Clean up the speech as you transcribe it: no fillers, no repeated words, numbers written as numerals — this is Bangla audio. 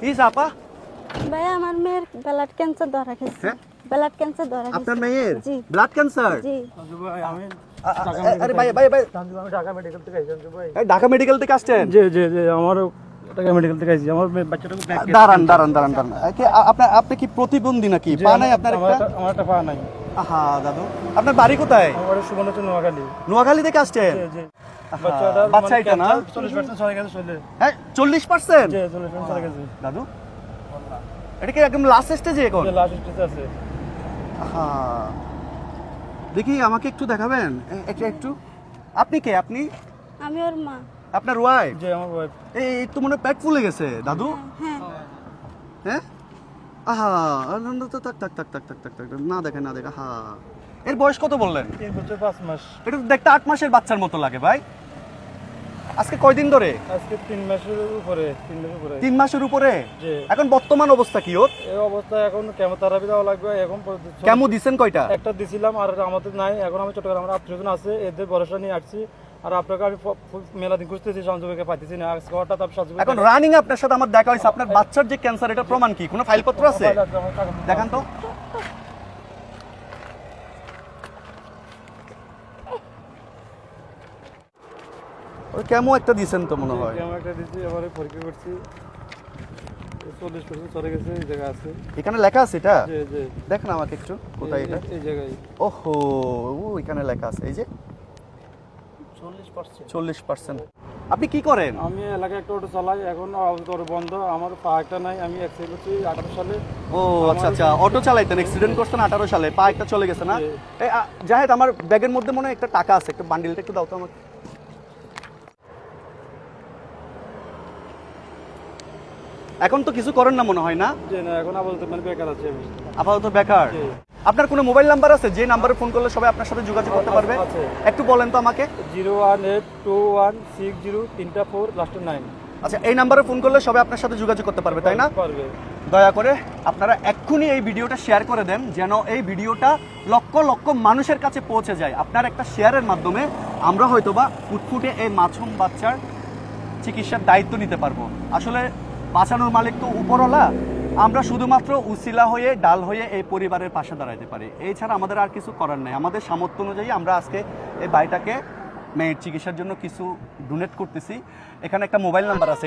কি চাপা? ভাই আমার মেয়ের ব্লাড ক্যান্সার ধরা গেছে। হ্যাঁ? ব্লাড ক্যান্সার ধরা গেছে। আপনার মেয়ের জি। Blood cancer? জি। আমি আরে ভাই ভাই ভাই ঢাকা মেডিকেল থেকে আইছি ভাই। এই ঢাকা মেডিকেল থেকে আসছেন? জি জি জি, আমার ঢাকা মেডিকেল থেকে আইছি। আমার বাচ্চাটাকে ব্যাক দাঁড়ান দাঁড়ান দাঁড়ান দাঁড়ান। আপনি কি প্রতিবন্ধী নাকি? পা নাই আপনার একটা? আমার একটা পা নাই। আহা দাদু, আপনার বাড়ি কোথায়? আমার সুবর্ণচর নোয়াখালী। নোয়াখালী থেকে আসছেন? জি জি। আহা, বাচ্চাটা বাচ্চা এটা না? 40% চলে গেছে চলে। হ্যাঁ 40%? জি 40% চলে গেছে। দাদু এটা কি একদম লাস্ট স্টেজে এখন? যে লাস্ট স্টেজে আছে। আহা, দেখি আমাকে একটু দেখাবেন একটু একটু। আপনি কে? আপনি? আমি ওর মা। আপনার ওয়াইফ? জি আমার ওয়াইফ। এই তো মনে হয় পেট ফুলে গেছে দাদু। হ্যাঁ। হ্যাঁ আহা, থাক থাক থাক থাক থাক থাক থাক, না দেখে না দেখে। আহা, এর বয়স কত বললেন? 3 বছর 5 মাস। এটা তো দেখতে 8 মাসের বাচ্চার মতো লাগে ভাই। আজকে কয়দিন ধরে? আজকে 3 মাসের উপরে, 3 মাসের উপরে। 3 মাসের উপরে? জি। এখন বর্তমান অবস্থা কি ওর? এই অবস্থায় এখন কেমোথেরাপি দেওয়া লাগবে। এখন কেমো দিছেন কয়টা? একটা দিছিলাম, আর আমাদের নাই। এখন আমি চট্টগ্রাম আমার আত্মীয়জন আছে, এদের ভরসা নিয়ে আসছি। আর আপনাকে আমি মেলা দিন খুঁজতেছি, সংযোগে পাইতেছি না। আজকে হঠাৎ আপনি সংযোগে এখন রানিং আপনার সাথে আমার দেখা হয়েছে। আপনার বাচ্চার যে ক্যান্সার, এটা প্রমাণ কি? কোনো ফাইলপত্র আছে? দেখান তো। ওর কেমো একটা দিছেন তো মনে হয়। কেমন একটা দিচ্ছি, এবারে পরীক্ষা করছি। 40% চলে গেছে, এই জায়গায় আছে। এখানে লেখা আছে এটা? জি জি। দেখেন আমাকে একটু, কোথায় এটা? এই জায়গায় ওহো, ও এখানে লেখা আছে এই যে 40%। 40%। আপনি কি করেন? আমি এলাকায় একটা অটো চালাই, এখন অটো বন্ধ। আমার পা একটা নাই। আমি অ্যাক্সিডেন্ট করছি 18 সালে। ও আচ্ছা আচ্ছা, অটো চালাইতেন, অ্যাক্সিডেন্ট করছেন 18 সালে, পা একটা চলে গেছে না? জি। এই জাহেদ, আমার ব্যাগের মধ্যে মনে হয় একটা টাকা আছে, একটা বান্ডিলটা একটু দাও তো আমাকে। এখন তো কিছু করেন না মনে হয় না? জি না, এখন আপাতত মানে বেকার আছি আমি। আপাতত বেকার। জি। আপনার কোনো মোবাইল নাম্বার আছে যে নাম্বারে ফোন করলে সবাই আপনার সাথে যোগাযোগ করতে পারবে? আছে। একটু বলেন তো আমাকে। 0182160 লাস্ট 9। আচ্ছা, এই নাম্বারে ফোন করলে সবাই আপনার সাথে যোগাযোগ করতে পারবে, তাই না? পারবে। দয়া করে আপনারা এক্ষুনি এই ভিডিওটা শেয়ার করে দেন, যেন এই ভিডিওটা লক্ষ লক্ষ মানুষের কাছে পৌঁছে যায়। আপনার একটা শেয়ারের মাধ্যমে আমরা হয়তোবা ফুটফুটে এই মাছুম বাচ্চার চিকিৎসার দায়িত্ব নিতে পারবো। আসলে বাঁচানোর মালিক তো উপরওয়ালা, আমরা শুধুমাত্র উসিলা হয়ে, ডাল হয়ে এই পরিবারের পাশে দাঁড়াতে পারি। এছাড়া আমাদের আর কিছু করার নেই। আমাদের সামর্থ্য অনুযায়ী আমরা আজকে এই ভাইটাকে মেয়ের চিকিৎসার জন্য কিছু ডোনেট করতেছি। এখানে একটা মোবাইল নাম্বার আছে।